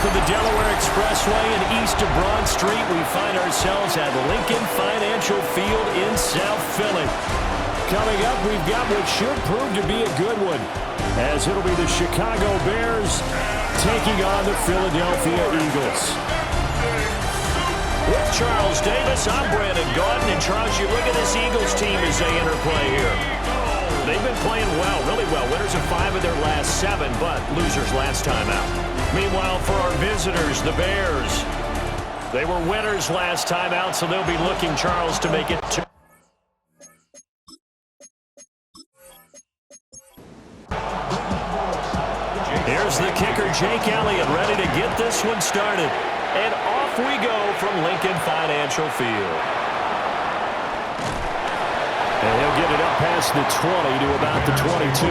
of the Delaware Expressway and east of Broad Street, we find ourselves at Lincoln Financial Field in South Philly. Coming up, we've got what should prove to be a good one, as it'll be the Chicago Bears taking on the Philadelphia Eagles. With Charles Davis, I'm Brandon Gaudin. And Charles, you look at this Eagles team as they interplay here. They've been playing well, really well. Winners of 5 of their last 7, but losers last time out. Meanwhile, for our visitors, the Bears, they were winners last time out, so they'll be looking, Charles, to make it 2. Here's the kicker, Jake Elliott, ready to get this one started. And off we go from Lincoln Financial Field. And he'll get it up past the 20 to about the 22.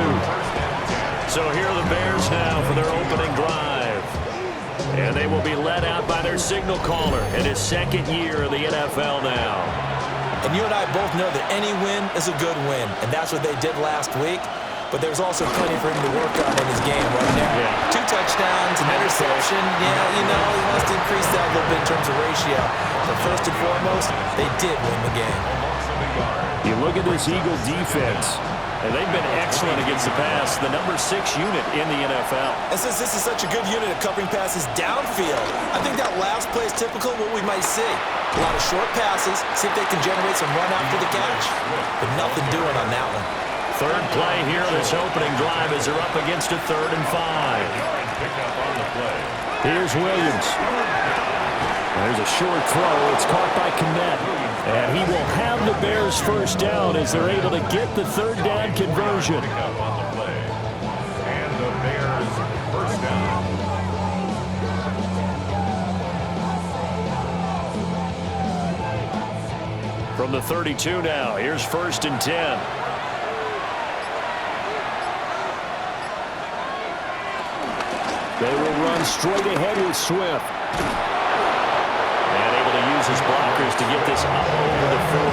So here are the Bears now for their opening drive. And they will be led out by their signal caller in his 2nd year of the NFL now. And you and I both know that any win is a good win, and that's what they did last week. But there's also plenty for him to work on in his game right now. Yeah. 2 touchdowns, an interception. Yeah, you know, he wants to increase that a little bit in terms of ratio. But first and foremost, they did win the game. You look at this Eagle defense, and they've been excellent against the pass, the number 6 unit in the NFL. And since this is such a good unit of covering passes downfield, I think that last play is typical of what we might see. A lot of short passes, see if they can generate some run after the catch. But nothing doing on that one. Third play here, this opening drive as they're up against a 3rd and 5. Here's Williams. There's a short throw. It's caught by Kmet. And he will have the Bears first down as they're able to get the 3rd down conversion. And the Bears first down. From the 32 now, here's 1st and 10. They will run straight ahead with Swift. And able to use his blockers to get this up over the 40.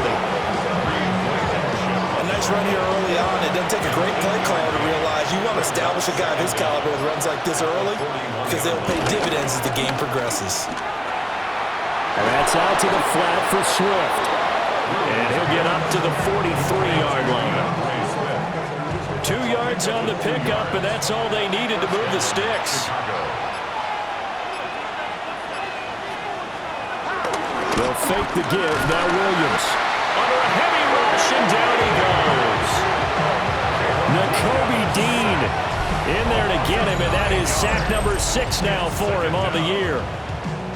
A nice run here early on. It doesn't take a great play caller to realize you want to establish a guy of his caliber with runs like this early because they'll pay dividends as the game progresses. And that's out to the flat for Swift. And he'll get up to the 43-yard line. 2 yards on the pickup, and that's all they needed to move the sticks. They'll fake the give. Now Williams. Under a heavy rush, and down he goes. Nakobe Dean in there to get him, and that is sack number 6 now for him on the year.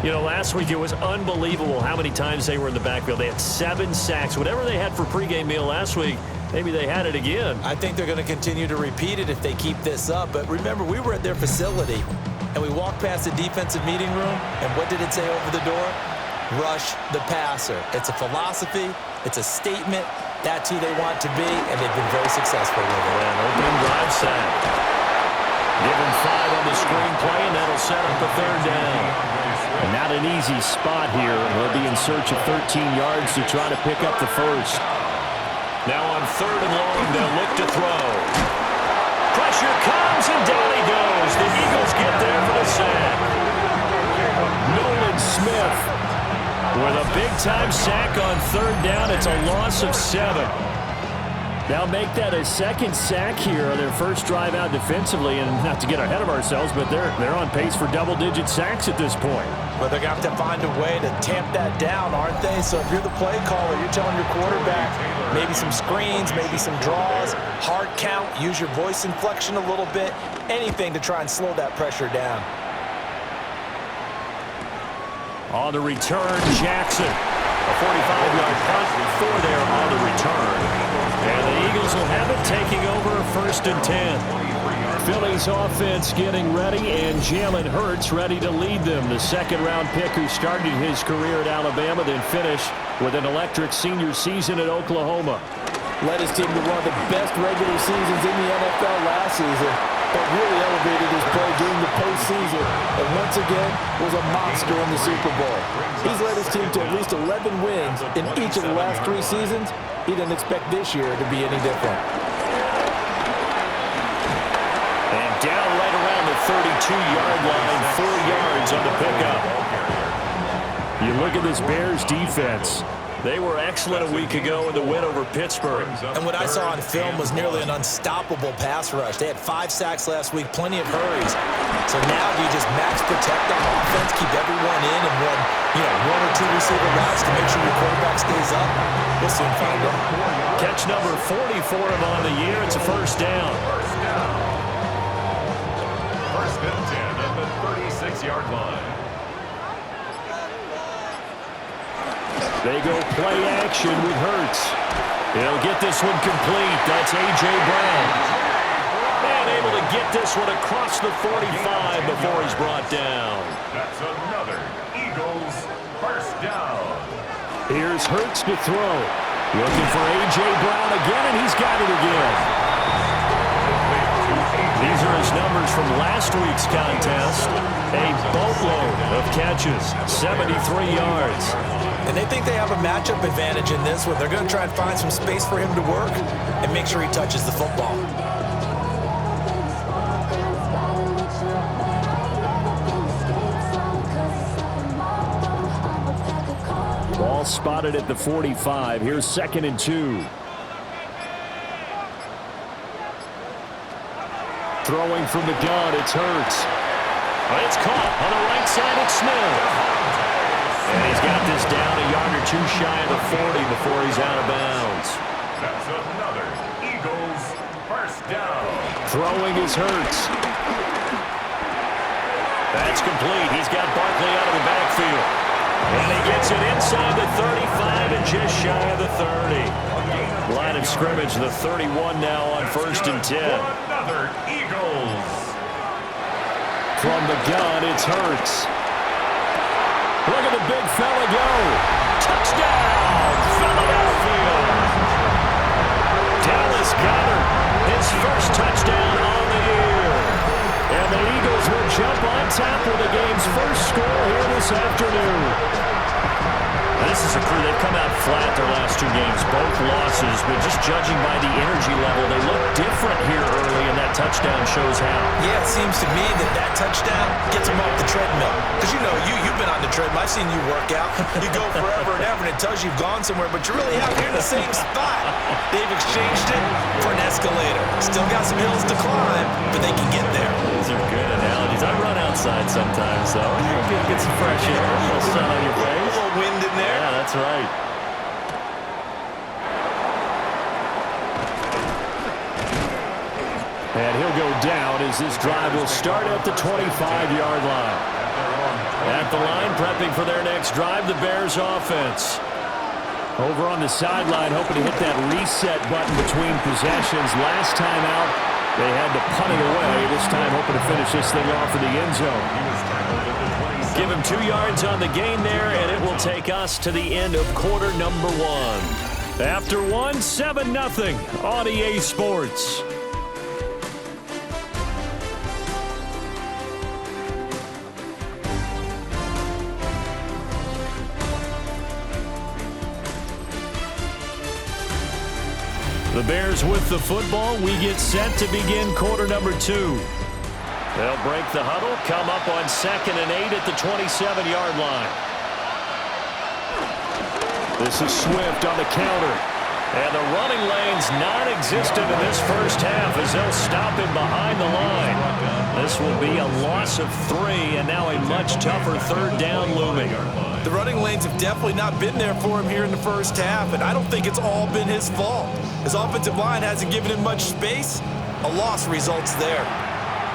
You know, last week it was unbelievable how many times they were in the backfield. They had 7 sacks. Whatever they had for pregame meal last week, maybe they had it again. I think they're going to continue to repeat it if they keep this up. But remember, we were at their facility, and we walked past the defensive meeting room, and what did it say over the door? Rush the passer. It's a philosophy. It's a statement. That's who they want to be, and they've been very successful with it. And opening drive sack. Give him 5 on the screen play, and that'll set up the 3rd down. And not an easy spot here. They'll be in search of 13 yards to try to pick up the first. Now on 3rd and long, they'll look to throw. Pressure comes, and down he goes. The Eagles get there for the sack. Nolan Smith with a big-time sack on 3rd down. It's a loss of 7. Now make that a 2nd sack here on their first drive out defensively, and not to get ahead of ourselves, but they're on pace for double-digit sacks at this point. But they're going to have to find a way to tamp that down, aren't they? So if you're the play caller, you're telling your quarterback maybe some screens, maybe some draws, hard count, use your voice inflection a little bit, anything to try and slow that pressure down. On the return, Jackson. A 45-yard punt for there on the return. And the Eagles will have it, taking over 1st and 10. Philly's offense getting ready, and Jalen Hurts ready to lead them. The 2nd-round pick who started his career at Alabama, then finished with an electric senior season at Oklahoma. Led his team to one of the best regular seasons in the NFL last season, but really elevated his play during the postseason, and once again was a monster in the Super Bowl. He's led his team to at least 11 wins in each of the last 3 seasons. He didn't expect this year to be any different. And down right around the the 32-yard line, 4 yards on the pickup. You look at this Bears defense. They were excellent a week ago in the win over Pittsburgh. And what I saw on film was nearly an unstoppable pass rush. They had 5 sacks last week, plenty of hurries. So now do you just max protect on offense, keep everyone in, and run, 1 or 2 receiver routes to make sure your quarterback stays up? We'll soon find out. Catch number 40 for him on the year. It's a first down. First and 10 at the 36-yard line. They go play action with Hurts. He'll get this one complete. That's A.J. Brown. And able to get this one across the 45 before he's brought down. That's another Eagles first down. Here's Hurts to throw. Looking for A.J. Brown again, and he's got it again. These are his numbers from last week's contest. A boatload of catches, 73 yards. And they think they have a matchup advantage in this one. They're going to try and find some space for him to work and make sure he touches the football. Ball spotted at the 45. Here's 2nd and 2. Throwing from the gun, it's Hurts. It's caught on the right side. It's Smith. And he's got this down a yard or 2 shy of the 40 before he's out of bounds. That's another Eagles first down. Throwing is Hurts. That's complete. He's got Barkley out of the backfield. And he gets it inside the 35 and just shy of the 30. Line of scrimmage, the 31 now on 1st and 10. Another Eagles. From the gun, it's Hurts. Look at the big fella go. Touchdown, Philadelphia. Dallas Goedert, his first touchdown on the year. And the Eagles will jump on top with the game's first score here this afternoon. This is a crew. They've come out flat their last 2 games, both losses, but just judging by the energy level, they look different here early, and that touchdown shows how. Yeah, it seems to me that touchdown gets them off the treadmill. Because you've been on the treadmill. I've seen you work out. You go forever and ever, and it tells you you've gone somewhere, but you're really out here in the same spot. They've exchanged it for an escalator. Still got some hills to climb, but they can get there. These are good analogies. I run outside sometimes, though. You get some fresh air, a little sun on your face. A little wind in there. Yeah, that's right. And he'll go down as this drive will start at the 25-yard line. At the line, prepping for their next drive, the Bears offense. Over on the sideline, hoping to hit that reset button between possessions. Last time out, they had to punt it away. This time, hoping to finish this thing off in the end zone. Give him 2 yards on the gain there, and it will take us to the end of quarter number 1. After 1, 7-0 on EA Sports. The Bears with the football. We get set to begin quarter number 2. They'll break the huddle, come up on 2nd and 8 at the 27-yard line. This is Swift on the counter. And the running lane's non-existent in this first half as they'll stop him behind the line. This will be a loss of 3 and now a much tougher 3rd down looming. The running lanes have definitely not been there for him here in the first half, and I don't think it's all been his fault. His offensive line hasn't given him much space. A loss results there.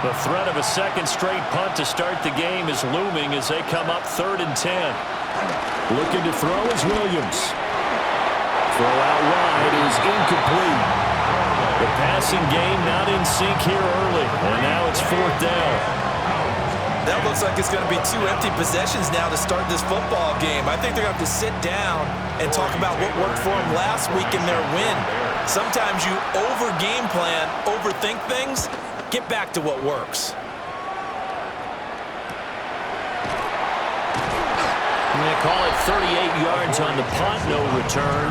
The threat of a second straight punt to start the game is looming as they come up 3rd and 10. Looking to throw is Williams. Throw out wide is incomplete. The passing game not in sync here early, and now it's 4th down. That looks like it's going to be 2 empty possessions now to start this football game. I think they're going to have to sit down and talk about what worked for them last week in their win. Sometimes you over-game plan, overthink things. Get back to what works. They call it 38 yards on the punt, no return.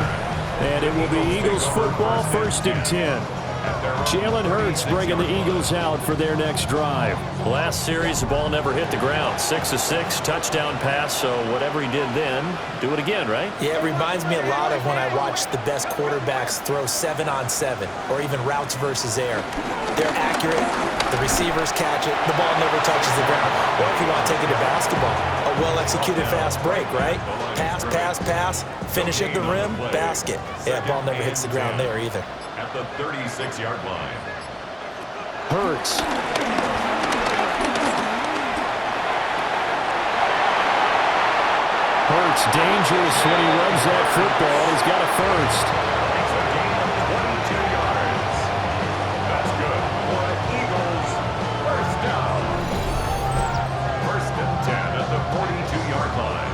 And it will be Eagles football, 1st and 10. Jalen Hurts bringing the Eagles out for their next drive. Last series, the ball never hit the ground. 6 of 6, touchdown pass. So whatever he did then, do it again, right? Yeah, it reminds me a lot of when I watched the best quarterbacks throw 7-on-7 or even routes versus air. They're accurate. The receivers catch it. The ball never touches the ground. Or if you want to take it to basketball, a well-executed fast break, right? Pass, pass, pass. Finish at the rim, basket. Yeah, ball never hits the ground there either. At the 36-yard line. Hurts. Hurts dangerous when he runs that football. He's got a first. It's a gain of 22 yards. That's good for an Eagles first down. 1st and 10 at the 42-yard line.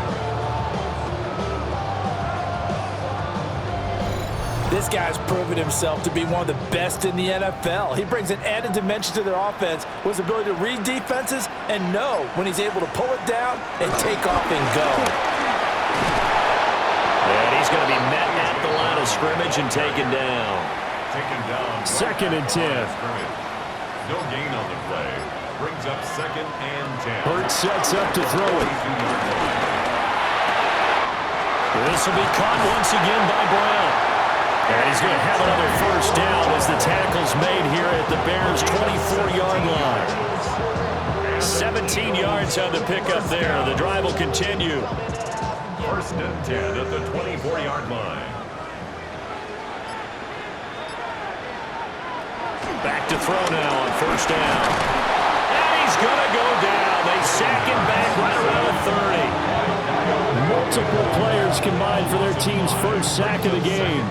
This guy's proven himself to be one of the best in the NFL. He brings an added dimension to their offense with his ability to read defenses and know when he's able to pull it down and take off and go. And he's going to be met at the line of scrimmage and taken down. Taken down. 2nd and 10. No gain on the play. Brings up 2nd and 10. Hurts sets up to throw it. This will be caught once again by Brown. And he's going to have another first down as the tackle's made here at the Bears' 24-yard line. 17 yards on the pickup there. The drive will continue. 1st and 10 at the 24-yard line. Back to throw now on 1st down. And he's going to go down. They sack him back right around the 30. Multiple players combined for their team's first sack of the game.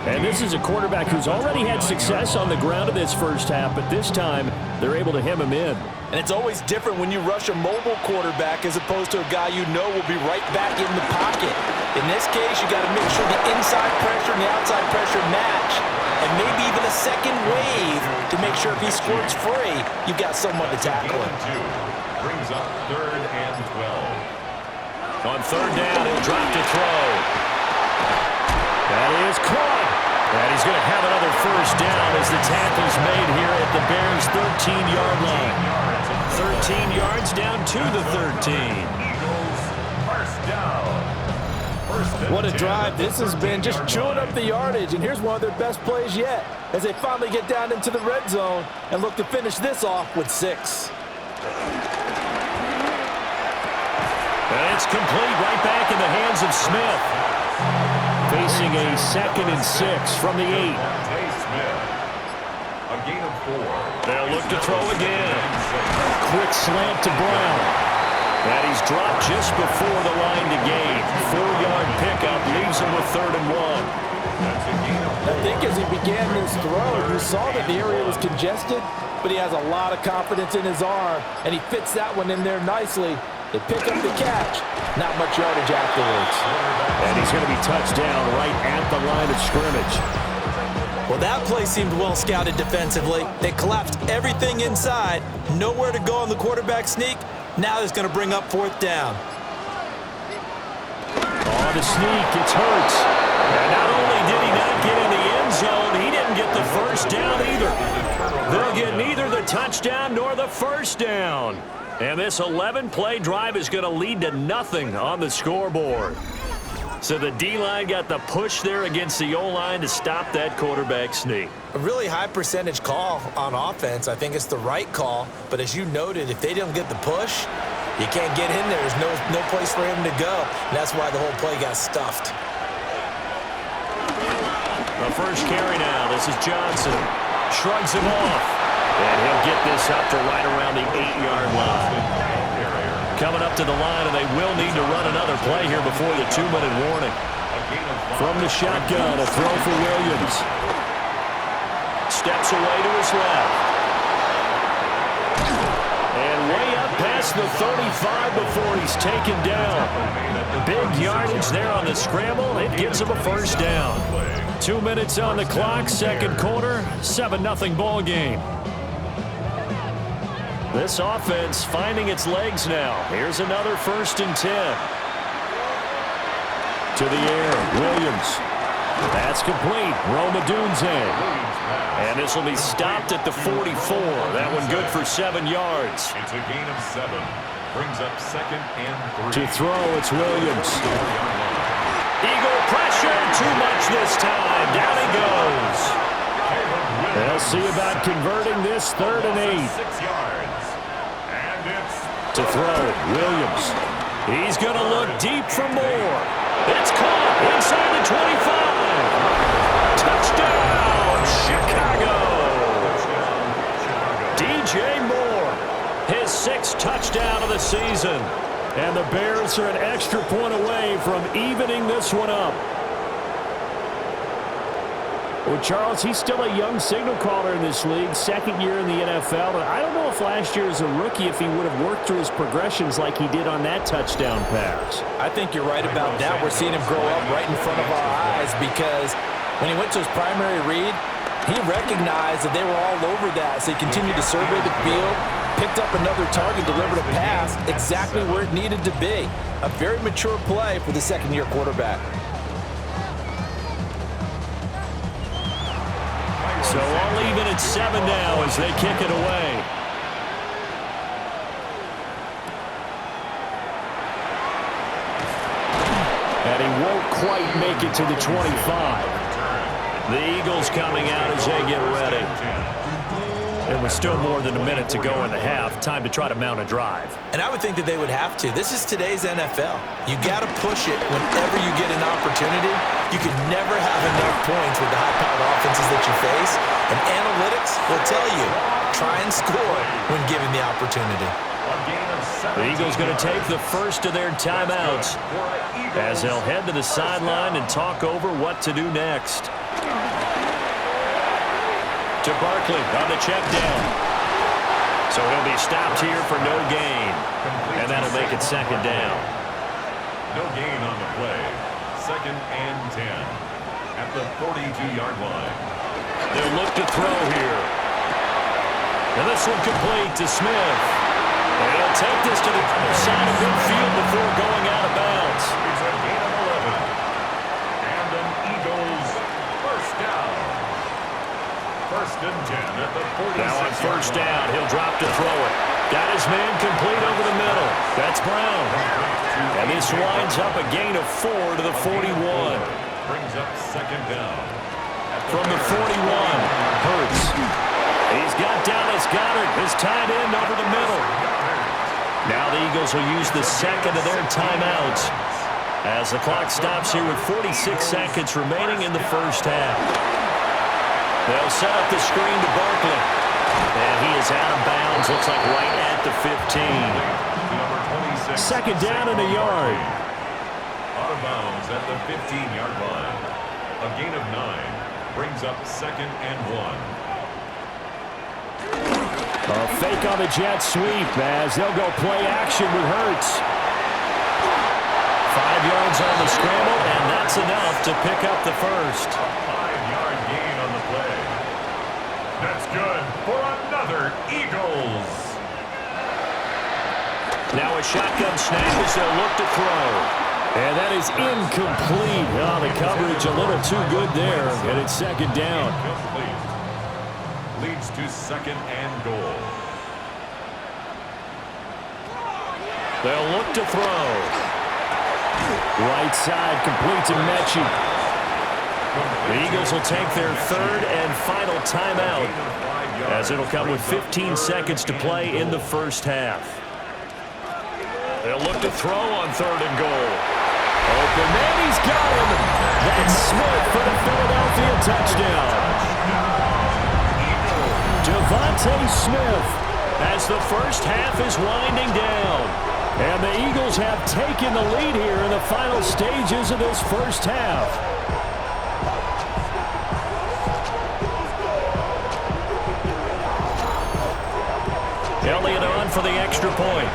And this is a quarterback who's already had success on the ground in this first half, but this time they're able to hem him in. And it's always different when you rush a mobile quarterback as opposed to a guy you know will be right back in the pocket. In this case, you got to make sure the inside pressure and the outside pressure match. And maybe even a second wave to make sure if he squirts free, you've got someone to tackle him. Brings up 3rd and 12. On 3rd down, he'll drop to throw. That is caught. And he's going to have another first down as the tackle's made here at the Bears' 13-yard line. 13 yards down to the 13. Eagles first down. What a drive this has been, just chewing up the yardage. And here's one of their best plays yet as they finally get down into the red zone and look to finish this off with 6. And it's complete right back in the hands of Smith. Facing a 2nd and 6 from the 8. Smith. A gain of 4. They'll look to throw again. Quick slant to Brown. And he's dropped just before the line to gain. 4-yard pickup leaves him with 3rd and 1. I think as he began this throw, you saw that the area was congested, but he has a lot of confidence in his arm, and he fits that one in there nicely. They pick up the catch. Not much yardage afterwards. And he's going to be touched down right at the line of scrimmage. Well, that play seemed well scouted defensively. They collapsed everything inside. Nowhere to go on the quarterback sneak. Now it's going to bring up 4th down. On the sneak, it's Hurts. And not only did he not get in the end zone, he didn't get the first down either. They'll get neither the touchdown nor the first down. And this 11-play drive is going to lead to nothing on the scoreboard. So the D-line got the push there against the O-line to stop that quarterback sneak. A really high percentage call on offense. I think it's the right call. But as you noted, if they didn't get the push, you can't get in there. There's no place for him to go. And that's why the whole play got stuffed. The first carry now. This is Johnson. Shrugs him off. And he'll get this up to right around the 8-yard line. Coming up to the line, and they will need to run another play here before the 2-minute warning. From the shotgun, a throw for Williams. Steps away to his left. And way up past the 35 before he's taken down. Big yardage there on the scramble. It gets him a first down. 2 minutes on the clock, second quarter, 7-0 ball game. This offense finding its legs now. Here's another 1st and 10. To the air, Williams. That's complete. Roma Dunze. And this will be stopped at the 44. That one good for 7 yards. It's a gain of 7. Brings up 2nd and 3. To throw, it's Williams. Eagle pressure, too much this time. Down he goes. They'll see about converting this 3rd and 8. 6 yards. And it's To throw, Williams. He's going to look deep for more. It's caught inside the 25. Touchdown, Chicago. DJ Moore, his 6th touchdown of the season. And the Bears are an extra point away from evening this one up. Well, Charles, he's still a young signal caller in this league, 2nd year in the NFL. And I don't know if last year as a rookie if he would have worked through his progressions like he did on that touchdown pass. I think you're right about that. We're seeing him grow up right in front of our eyes because when he went to his primary read, he recognized that they were all over that. So he continued to survey the field, picked up another target, delivered a pass exactly where it needed to be. A very mature play for the 2nd-year quarterback. So all even at 7 now as they kick it away. And he won't quite make it to the 25. The Eagles coming out as they get ready. There was still more than a minute to go in the half. Time to try to mount a drive. And I would think that they would have to. This is today's NFL. You got to push it whenever you get an opportunity. You can never have enough points with the high-powered offenses that you face. And analytics will tell you, try and score when given the opportunity. The Eagles going to take the first of their timeouts as they'll head to the sideline and talk over what to do next. To Barkley on the check down. So he'll be stopped here for no gain. And that'll make it 2nd down. no gain on the play. 2nd and 10 at the 42-yard line. They'll look to throw here. And this one complete to Smith. And he'll take this to the side of midfield before going out of bounds. It's a gain of 11. And an Eagles first down. 1st and 10 at the 46. Now on 1st down, he'll drop to throw it. Got his man complete over the middle. That's Brown. And this winds up a gain of 4 to the 41. Brings up 2nd down. From the 41, Hurts. He's got Dallas Goedert, his tight end over the middle. Now the Eagles will use the 2nd of their timeouts as the clock stops here with 46 seconds remaining in the 1st half. They'll set up the screen to Barkley. And he is out of bounds, looks like right at the 15. 2nd down and a yard. Out of bounds at the 15-yard line. A gain of 9 brings up 2nd and 1. A fake on the jet sweep as they'll go play action with Hurts. 5 yards on the scramble, and that's enough to pick up the first. 5-yard gain on the play. That's good for another Eagles. Now a shotgun snap as they'll look to throw. And that is incomplete. Oh, the coverage a little too good there, and it's 2nd down. Incomplete. Leads to 2nd and goal. They'll look to throw. Right side, complete to Mechie. The Eagles will take their 3rd and final timeout as it'll come with 15 seconds to play in the 1st half. They'll look to throw on 3rd and goal. Open man, he's got him. That's Smith for the Philadelphia touchdown. Devontae Smith As the 1st half is winding down. and the Eagles have taken the lead here in the final stages of this 1st half. Elliott on for the extra point.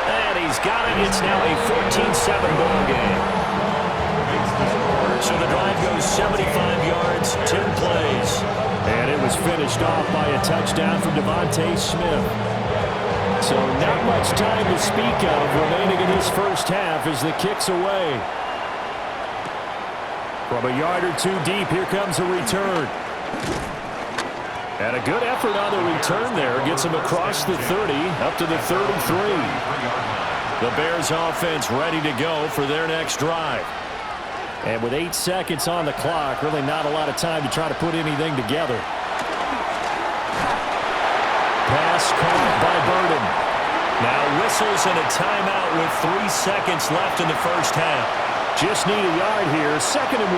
And he's got it. It's now a 14-7 ball game. So the drive goes 75 yards, 10 plays. And it was finished off by a touchdown from Devontae Smith. So not much time to speak of remaining in this first half as the kick's away. From a yard or two deep, here comes a return. And a good effort on the return there. Gets him across the 30, up to the 33. The Bears offense ready to go for their next drive. And with 8 seconds on the clock, really not a lot of time to try to put anything together. Pass caught by Burden. Now whistles and a timeout with 3 seconds left in the first half. Just need a yard here, 2nd and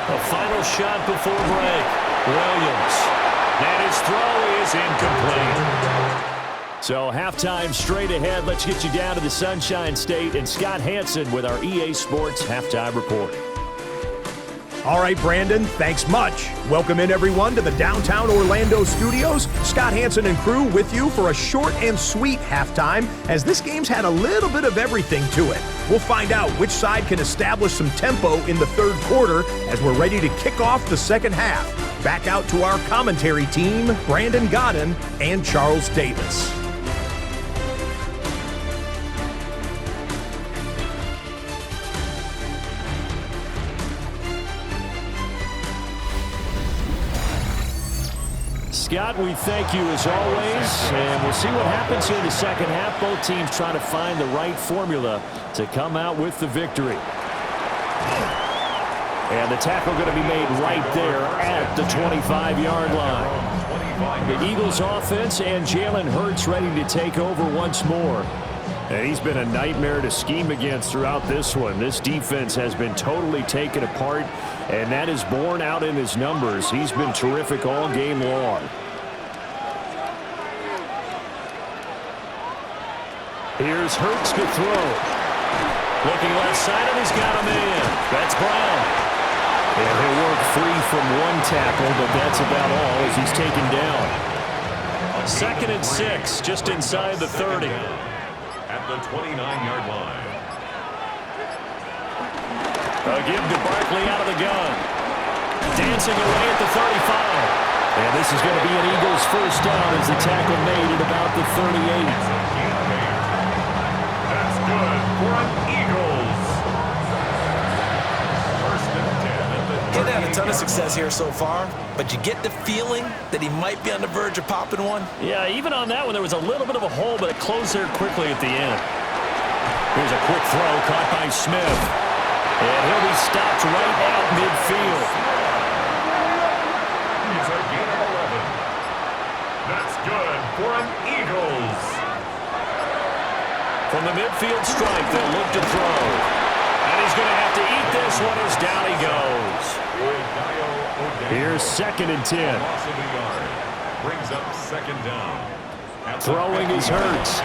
1. A final shot before break. Williams. And his throw is incomplete. So halftime straight ahead. Let's get you down to the Sunshine State and Scott Hansen with our EA Sports Halftime Report. All right, Brandon, thanks much. Welcome in, everyone, to the downtown Orlando studios. Scott Hansen and crew with you for a short and sweet halftime, as this game's had a little bit of everything to it. We'll find out which side can establish some tempo in the third quarter as we're ready to kick off the second half. Back out to our commentary team, Brandon Godden and Charles Davis. Scott, we thank you as always, and we'll see what happens here in the second half. Both teams trying to find the right formula to come out with the victory. And the tackle going to be made right there at the 25-yard line. The Eagles offense and Jalen Hurts ready to take over once more. And he's been a nightmare to scheme against throughout this one. This defense has been totally taken apart, and that is borne out in his numbers. He's been terrific all game long. Here's Hurts to throw. Looking left side, and he's got a man. That's Brown. And he'll work free from one tackle, but that's about all as he's taken down. 2nd and 6, just inside the 30. At the 29-yard line. A give to Barkley out of the gun. Dancing away at the 35. And this is going to be an Eagles first down as the tackle made at about the 38. That's good for an Eagles. First and 10 at the 38. He's had a ton of success here so far, but you get the feeling that he might be on the verge of popping one. Yeah, even on that one, there was a little bit of a hole, but it closed there quickly at the end. Here's a quick throw caught by Smith. And he'll be stopped right at midfield. He's a gain of 11. That's good for an Eagles. From the midfield strike, they'll look to throw. And he's going to have to eat this one as down he goes. Here's 2nd and 10. Loss of a yard. Brings up 2nd down. Throwing is Hurts.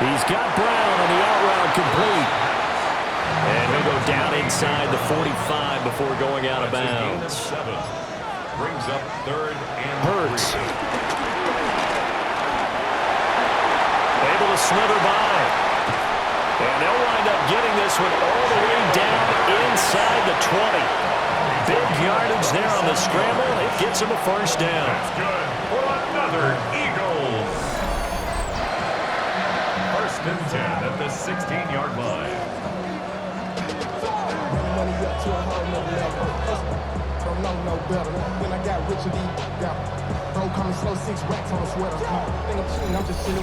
He's got Brown on the out route complete. And he'll go down inside the 45 before going out of bounds. Brings up 3rd and Hurts. 3. Able to slither by. And they'll wind up getting this one all the way down inside the 20. Big yardage there on the scramble. It gets him a first down. That's good for another Eagles. 1st and 10 at the 16-yard line.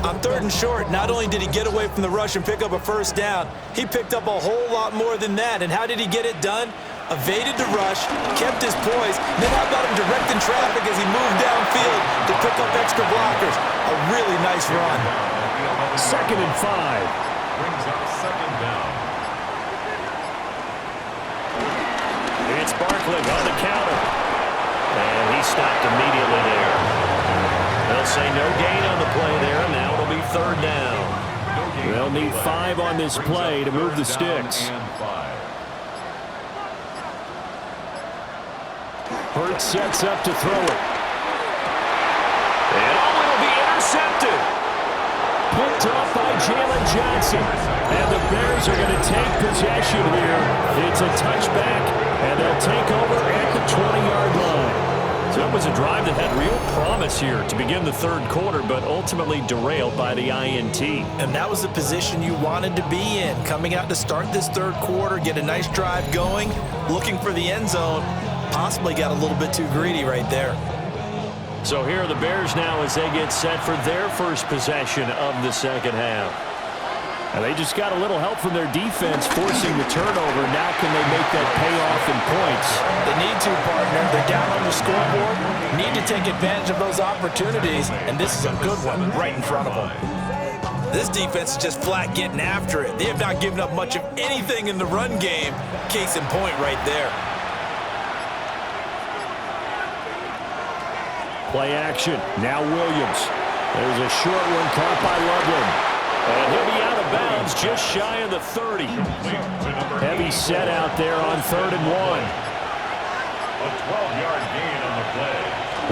On 3rd and short, not only did he get away from the rush and pick up a first down, he picked up a whole lot more than that. And how did he get it done? Evaded the rush, kept his poise, then how about him directing traffic as he moved downfield to pick up extra blockers? A really nice run. 2nd and 5. Brings up 2nd down. It's Barkley on the counter. And he stopped immediately there. They'll say no gain on the play there, and now it'll be 3rd down. They'll need 5 on this play to move the sticks. Hurts sets up to throw it. And it'll be intercepted. Picked up by Jalen Johnson. And the Bears are going to take possession here. It's a touchback, and they'll take over at the 20-yard line. So it was a drive that had real promise here to begin the third quarter, but ultimately derailed by the INT. And that was the position you wanted to be in, coming out to start this third quarter, get a nice drive going, looking for the end zone. Possibly got a little bit too greedy right there. So here are the Bears now as they get set for their first possession of the second half. And they just got a little help from their defense forcing the turnover. Now can they make that pay off in points? They need to, partner. They're down on the scoreboard. Need to take advantage of those opportunities, and this is a good one right in front of them. This defense is just flat getting after it. They have not given up much of anything in the run game. Case in point right there. Play action. Now Williams. There's a short one caught by Loveland. And he'll be out of bounds just shy of the 30. Heavy set out there on 3rd and 1. A 12-yard gain on the play.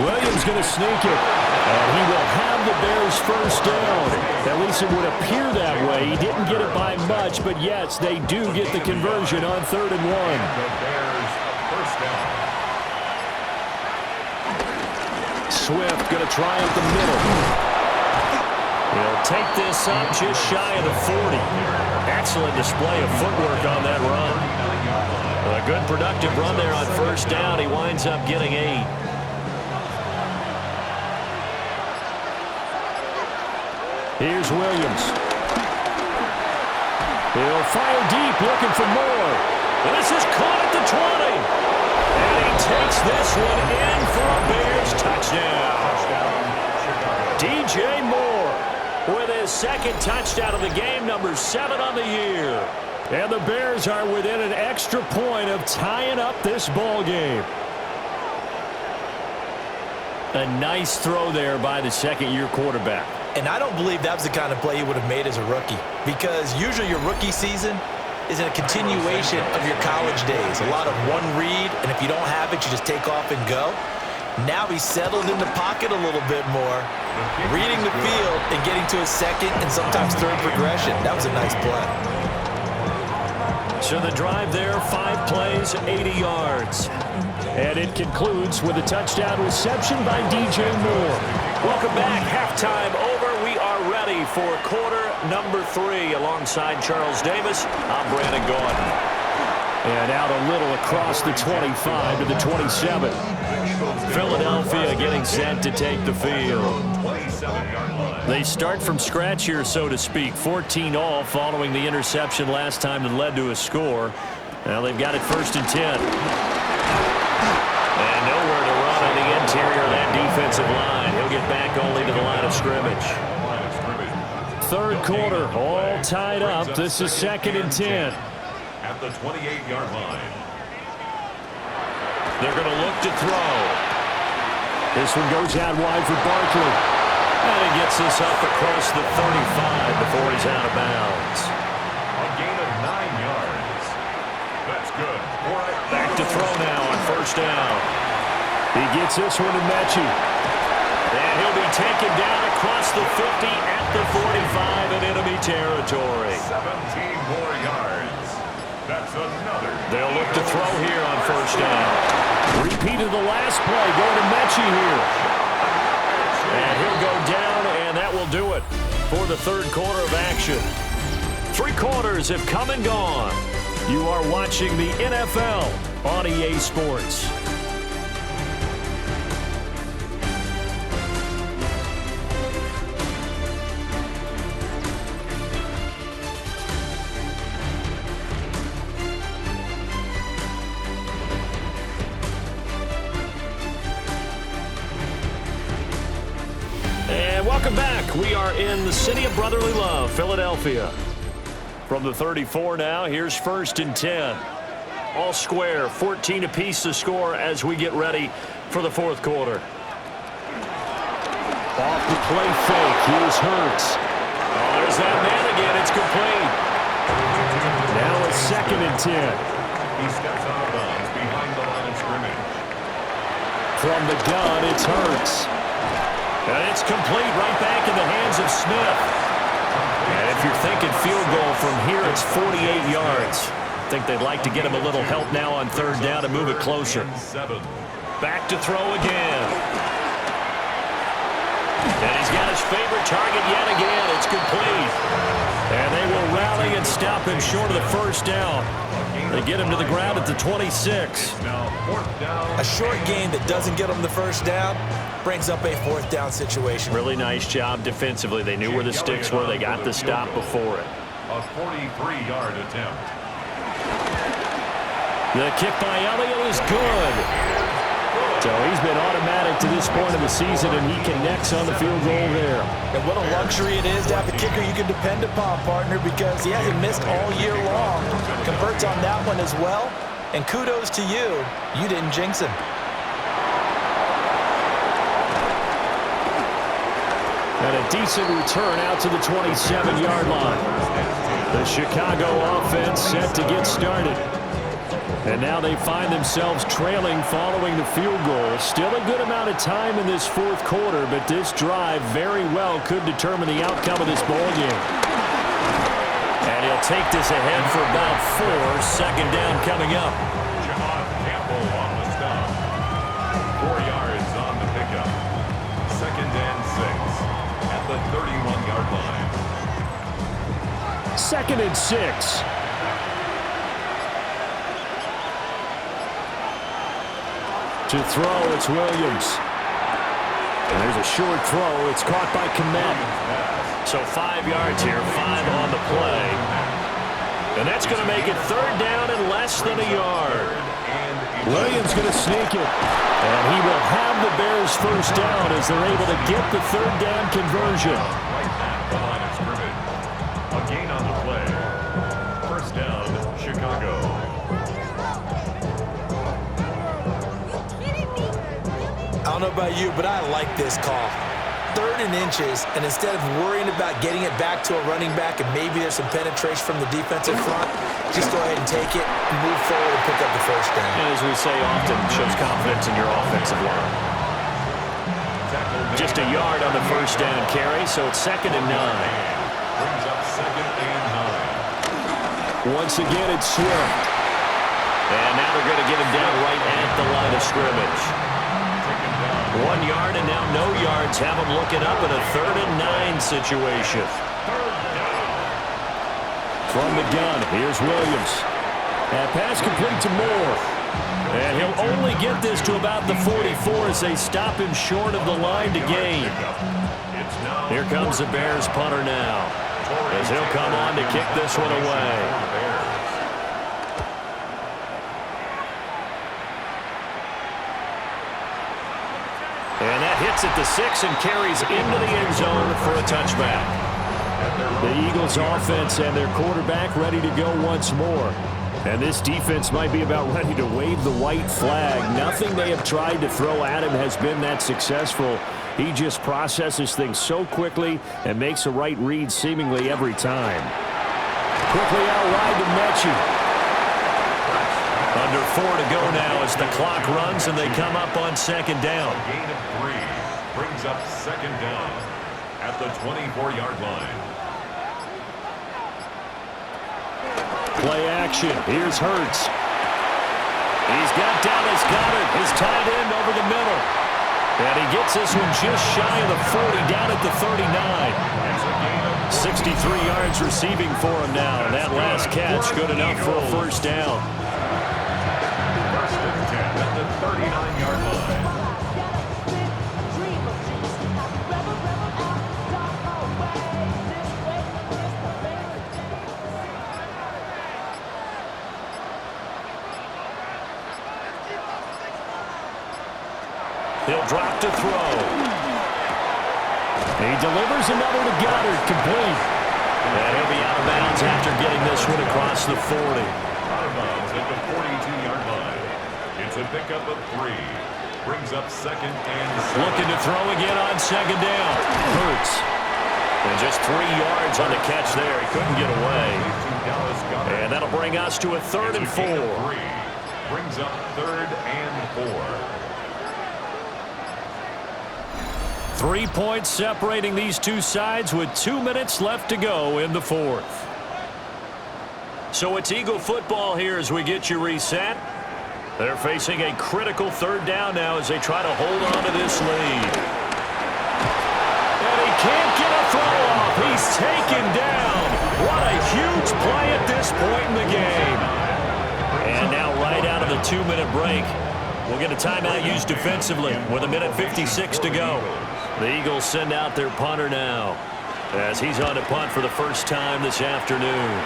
Williams going to sneak it. And he will have the Bears first down. At least it would appear that way. He didn't get it by much, but yes, they do get the conversion on 3rd and 1. The Bears first down. Swift going to try up the middle. He'll take this up just shy of the 40. Excellent display of footwork on that run. A good productive run there on first down. He winds up getting 8. Here's Williams. He'll fire deep, looking for more. And this is caught at the 20. And he takes this one in for a Bears touchdown. DJ Moore with his second touchdown of the game, number 7 on the year. And the Bears are within an extra point of tying up this ball game. A nice throw there by the second-year quarterback. And I don't believe that was the kind of play he would have made as a rookie, because usually your rookie season is a continuation of your college days. A lot of one read, and if you don't have it, you just take off and go. Now he's settled in the pocket a little bit more, reading the field and getting to his second and sometimes third progression. That was a nice play. So the drive there, 5 plays, 80 yards. And it concludes with a touchdown reception by DJ Moore. Welcome back. Halftime over. We are ready for quarter number 3. Alongside Charles Davis, I'm Brandon Gordon. And out a little across the 25 to the 27. Philadelphia getting set to take the field. They start from scratch here, so to speak. 14 all following the interception last time that led to a score. Now they've got it 1st and 10. And nowhere to run on the interior of that defensive line. He'll get back only to the line of scrimmage. Third quarter, all tied up. This is 2nd and 10. At the 28-yard line. They're going to look to throw. This one goes out wide for Barkley. And he gets this up across the 35 before he's out of bounds. A gain of 9 yards. That's good. Back to throw now on 1st down. He gets this one to Mechie. And he'll be taken down across the 50 at the 45 in enemy territory. 17 more yards. That's another. They'll look to throw here on 1st down. Repeat of the last play. Going to Mechie here. And he'll go down, and that will do it for the third quarter of action. 3 quarters have come and gone. You are watching the NFL on EA Sports. And welcome back. We are in the city of brotherly love, Philadelphia. From the 34 now, here's 1st and 10. All square, 14 apiece to score as we get ready for the 4th quarter. Off the play fake, here's Hurts. Oh, there's that man again, it's complete. Now it's 2nd and 10. He steps out of bounds behind the line of scrimmage. From the gun, it's Hurts. And it's complete right back in the hands of Smith. And if you're thinking field goal from here, it's 48 yards. I think they'd like to get him a little help now on 3rd down to move it closer. back to throw again. And he's got his favorite target yet again. It's complete. And they will rally and stop him short of the first down. They get him to the ground at the 26. A short gain that doesn't get him the first down brings up a fourth down situation. Really nice job defensively. They knew where the sticks were. They got the stop before it. A 43-yard attempt. The kick by Elliott is good. So he's been automatic to this point of the season, and he connects on the field goal there. And what a luxury it is to have a kicker you can depend upon, partner, because he hasn't missed all year long. Converts on that one as well. And kudos to you. You didn't jinx him. And a decent return out to the 27-yard line. The Chicago offense set to get started. And now they find themselves trailing following the field goal. Still a good amount of time in this fourth quarter, but this drive very well could determine the outcome of this ballgame. And he'll take this ahead for about 4. Second down coming up. John Campbell on the stop. 4 yards on the pickup. Second and 6 at the 31-yard line. Second and 6. To throw, it's Williams. And there's a short throw. It's caught by Kmet. So 5 yards here, 5 on the play. And that's going to make it third down and less than a yard. Williams going to sneak it. And he will have the Bears first down as they're able to get the third down conversion. Right at the line of scrimmage. A gain on the play. First down, Chicago. I don't know about you, but I like this call. 3rd and inches, and instead of worrying about getting it back to a running back and maybe there's some penetration from the defensive front, just go ahead and take it, move forward, and pick up the first down. And as we say often, shows confidence in your offensive line. Just a yard on the first down carry, so it's second and 9. Brings up second and 9. Once again, it's Swift. And now they're going to get him down right at the line of scrimmage. 1 yard and now no yards. Have him looking up at a 3rd and 9 situation. From the gun, here's Williams. And pass complete to Moore. And he'll only get this to about the 44 as they stop him short of the line to gain. Here comes the Bears punter now, as he'll come on to kick this one away. And that hits at the 6 and carries into the end zone for a touchback. The Eagles offense and their quarterback ready to go once more. And this defense might be about ready to wave the white flag. Nothing they have tried to throw at him has been that successful. He just processes things so quickly and makes the right read seemingly every time. Quickly out wide to Mechie. Under 4 to go now as the clock runs and they come up on second down. Gain of 3 brings up second down at the 24-yard line. Play action. Here's Hurts. He's got Dallas Goedert, his tight end over the middle. And he gets this one just shy of the 40, down at the 39. 63 yards receiving for him now. And that last catch good enough for a first down. First and 10 at the 39-yard line. He'll drop to throw. He delivers another to Goddard, complete. And he'll be out of bounds after getting this one across the 40. Out of bounds at the 42-yard line. It's a pickup of 3. Brings up second and 7. Looking to throw again on second down. Hurts. And just 3 yards on the catch there. He couldn't get away. And that'll bring us to a 3rd and 4. Brings up 3rd and 4. 3 points separating these two sides with 2 minutes left to go in the fourth. So it's Eagle football here as we get you reset. They're facing a critical third down now as they try to hold on to this lead. And he can't get a throw off. He's taken down. What a huge play at this point in the game. And now right out of the 2-minute break, we'll get a timeout used defensively with 1:56 to go. The Eagles send out their punter now as he's on to punt for the first time this afternoon.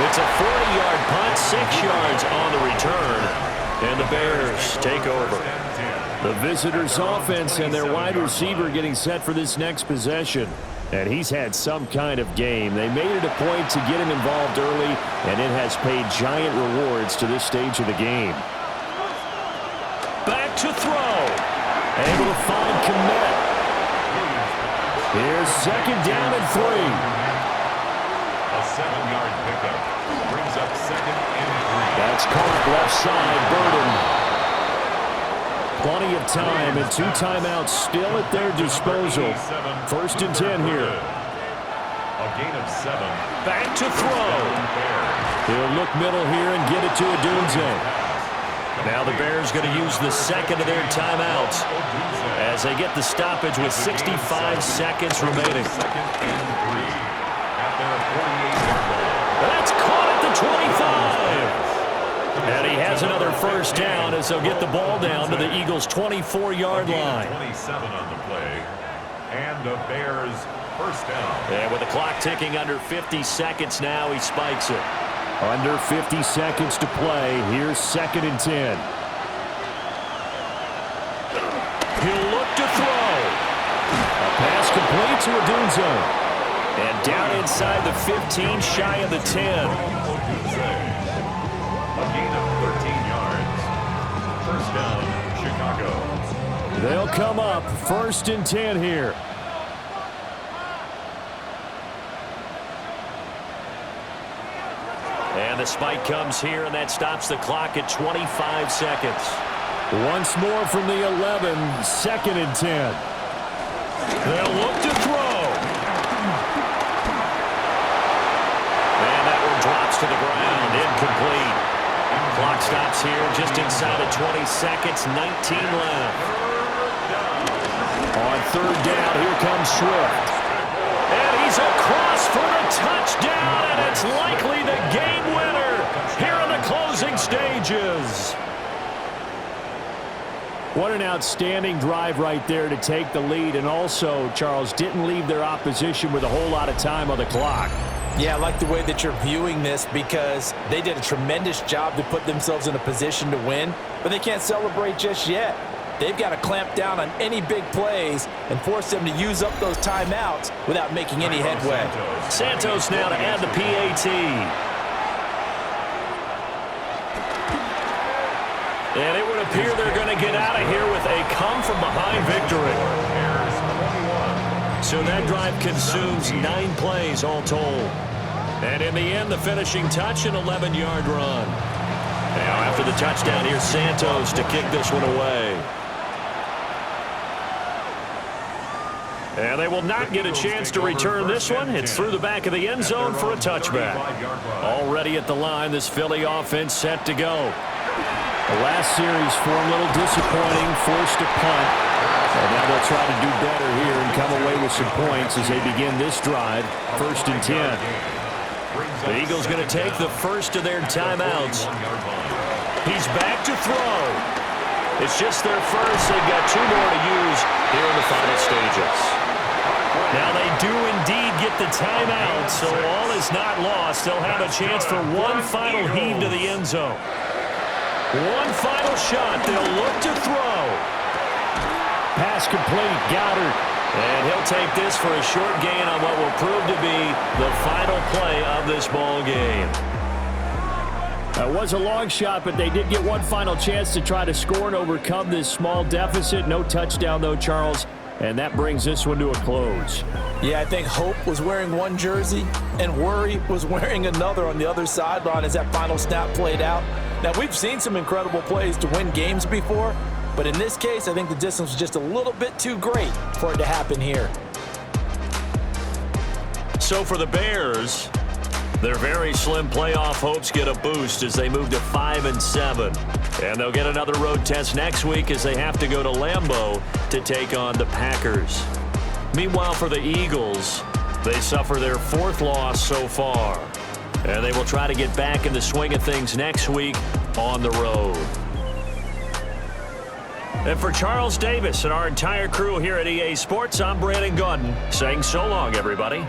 It's a 40-yard punt, 6 yards on the return, and the Bears take over. The visitors' offense and their wide receiver getting set for this next possession. And he's had some kind of game. They made it a point to get him involved early, and it has paid giant rewards to this stage of the game. Back to throw. Able to find Kmet. Here's second down and 3. A 7-yard pickup brings up second and 3. That's caught left side, Burden. Plenty of time and 2 timeouts still at their disposal. First and 10 here. A gain of 7. Back to throw. He'll look middle here and get it to Odunze. Now the Bears going to use the second of their timeouts as they get the stoppage with 65 seconds remaining. Second and 3. At their 48-yard line. That's caught at the 25. And he has another first down as they'll get the ball down to the Eagles' 24-yard line. 27 on the play. And the Bears first down. And with the clock ticking under 50 seconds now, he spikes it. Under 50 seconds to play. Here's second and 10. He'll look to throw. A pass complete to Odunze. And down inside the 15, shy of the 10. A gain of 13 yards. First down, Chicago. They'll come up first and 10 here. And the spike comes here, and that stops the clock at 25 seconds. Once more from the 11, second and 10. They'll look to throw. And that one drops to the ground, incomplete. Clock stops here just inside of 20 seconds, 19 left. On third down, here comes Swift. And he's across for the touchdown, and it's likely the game winner here in the closing stages. What an outstanding drive right there to take the lead, and also, Charles, didn't leave their opposition with a whole lot of time on the clock. Yeah, I like the way that you're viewing this because they did a tremendous job to put themselves in a position to win, but they can't celebrate just yet. They've got to clamp down on any big plays and force them to use up those timeouts without making any headway. Santos now to add the PAT. And it would appear they're going to get out of here with a come-from-behind victory. So that drive consumes 9 plays all told. And in the end, the finishing touch, an 11-yard run. Now after the touchdown, here's Santos to kick this one away. And they will not get a chance to return this one. It's through the back of the end zone for a touchback. Already at the line, this Philly offense set to go. The last series for a little disappointing, forced to punt. And now they'll try to do better here and come away with some points as they begin this drive, first and 10. The Eagles going to take the first of their timeouts. He's back to throw. It's just their first. They've got 2 more to use here in the final stages. Now they do indeed get the timeout, so all is not lost. They'll have a chance for one final heave to the end zone. One final shot. They'll look to throw. Pass complete, Goddard. And he'll take this for a short gain on what will prove to be the final play of this ball game. That was a long shot, but they did get one final chance to try to score and overcome this small deficit. No touchdown, though, Charles. And that brings this one to a close. Yeah, I think Hope was wearing one jersey and Worry was wearing another on the other sideline as that final snap played out. Now, we've seen some incredible plays to win games before, but in this case, I think the distance was just a little bit too great for it to happen here. So for the Bears, Their very slim playoff hopes get a boost as they move to 5-7. And they'll get another road test next week as they have to go to Lambeau to take on the Packers. Meanwhile, for the Eagles, they suffer their 4th loss so far. And they will try to get back in the swing of things next week on the road. And for Charles Davis and our entire crew here at EA Sports, I'm Brandon Gaudin saying so long, everybody.